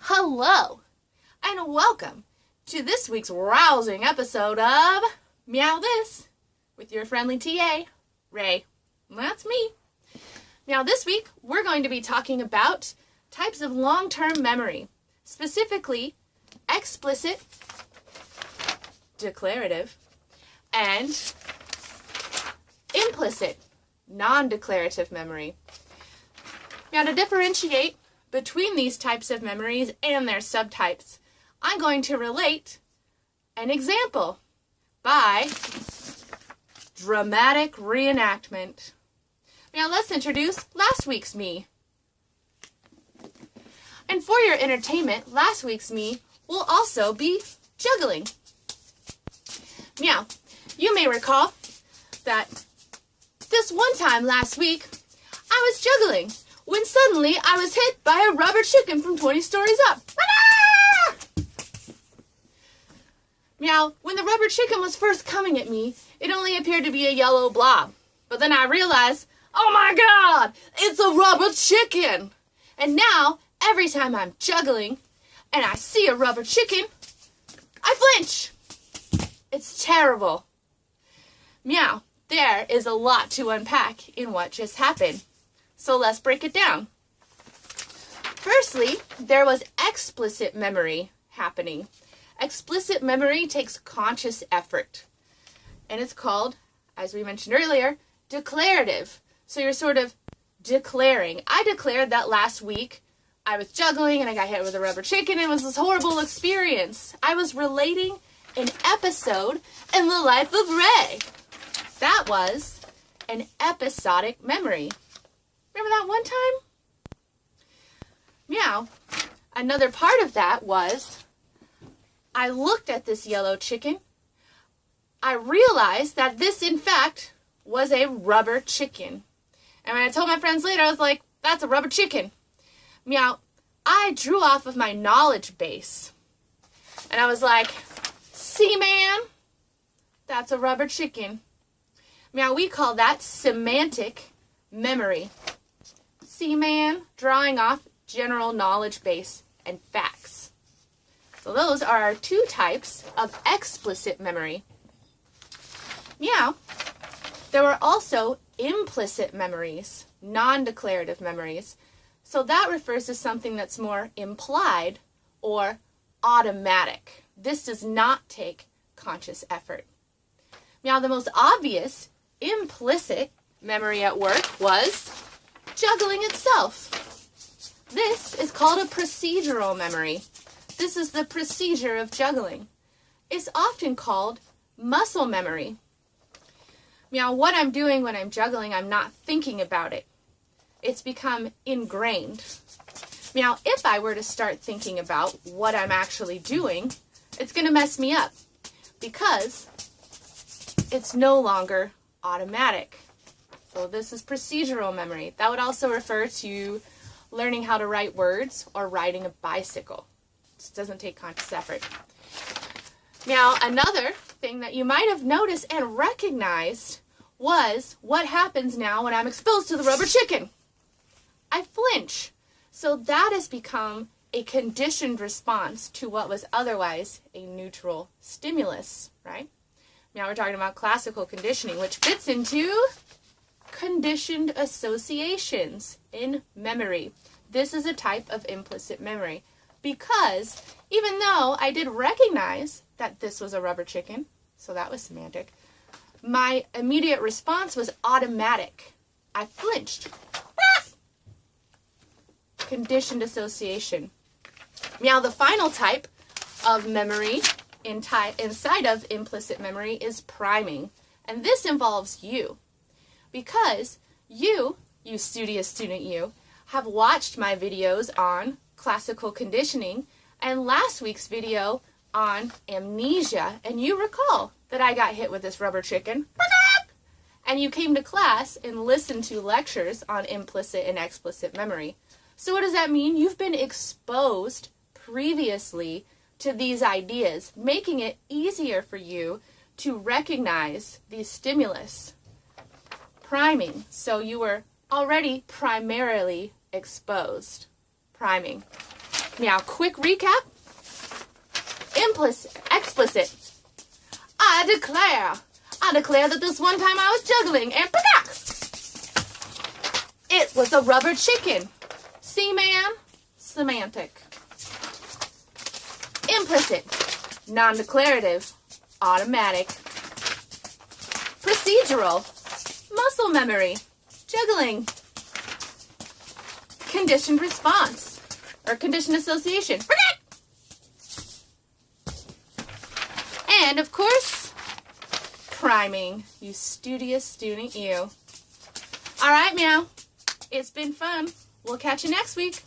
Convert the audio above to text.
Hello, and welcome to this week's rousing episode of Meow This with your friendly TA, Ray. That's me. Now this week, we're going to be talking about types of long-term memory, specifically explicit, declarative, and implicit, non-declarative memory. Now to differentiate between these types of memories and their subtypes, I'm going to relate an example by dramatic reenactment. Now let's introduce last week's me. And for your entertainment, last week's me will also be juggling. Now, you may recall that this one time last week, I was juggling when suddenly I was hit by a rubber chicken from 20 stories up. Ah! Now, when the rubber chicken was first coming at me, it only appeared to be a yellow blob. But then I realized, oh my God, it's a rubber chicken. And now, every time I'm juggling and I see a rubber chicken, I flinch. It's terrible. Meow, there is a lot to unpack in what just happened. So let's break it down. Firstly, there was explicit memory happening. Explicit memory takes conscious effort. And it's called, as we mentioned earlier, declarative. So you're sort of declaring. I declared that last week I was juggling and I got hit with a rubber chicken and it was this horrible experience. I was relating an episode in the life of Ray. That was an episodic memory. Remember that one time? Meow. Another part of that was I looked at this yellow chicken. I realized that this, in fact, was a rubber chicken. And when I told my friends later, I was like, that's a rubber chicken. Meow. I drew off of my knowledge base. And I was like, see, man, that's a rubber chicken. Meow, we call that semantic memory. See, man, drawing off general knowledge base and facts. So those are our two types of explicit memory. Meow. There were also implicit memories, non-declarative memories. So that refers to something that's more implied or automatic. This does not take conscious effort. Now, the most obvious implicit memory at work was juggling itself. This is called a procedural memory. This is the procedure of juggling. It's often called muscle memory. Now, what I'm doing when I'm juggling, I'm not thinking about it. It's become ingrained. Now, if I were to start thinking about what I'm actually doing, it's going to mess me up because it's no longer automatic. So this is procedural memory. That would also refer to learning how to write words or riding a bicycle. It doesn't take conscious effort. Now, another thing that you might have noticed and recognized was what happens now when I'm exposed to the rubber chicken. I flinch. So that has become a conditioned response to what was otherwise a neutral stimulus, right? Now we're talking about classical conditioning, which fits into conditioned associations in memory. This is a type of implicit memory because even though I did recognize that this was a rubber chicken, so that was semantic, my immediate response was automatic. I flinched. Conditioned association. Now the final type of memory inside of implicit memory is priming. And this involves you. Because you studious student you, have watched my videos on classical conditioning and last week's video on amnesia. And you recall that I got hit with this rubber chicken. And you came to class and listened to lectures on implicit and explicit memory. So what does that mean? You've been exposed previously to these ideas, making it easier for you to recognize these stimulus. Priming. So you were already primarily exposed. Priming. Now, quick recap. Implicit, explicit. I declare that this one time I was juggling and it was a rubber chicken. C-man, semantic. Implicit, non-declarative, automatic. Procedural, muscle memory, juggling. Conditioned response, or conditioned association. And, of course, priming. You studious student, you. All right, meow. It's been fun. We'll catch you next week.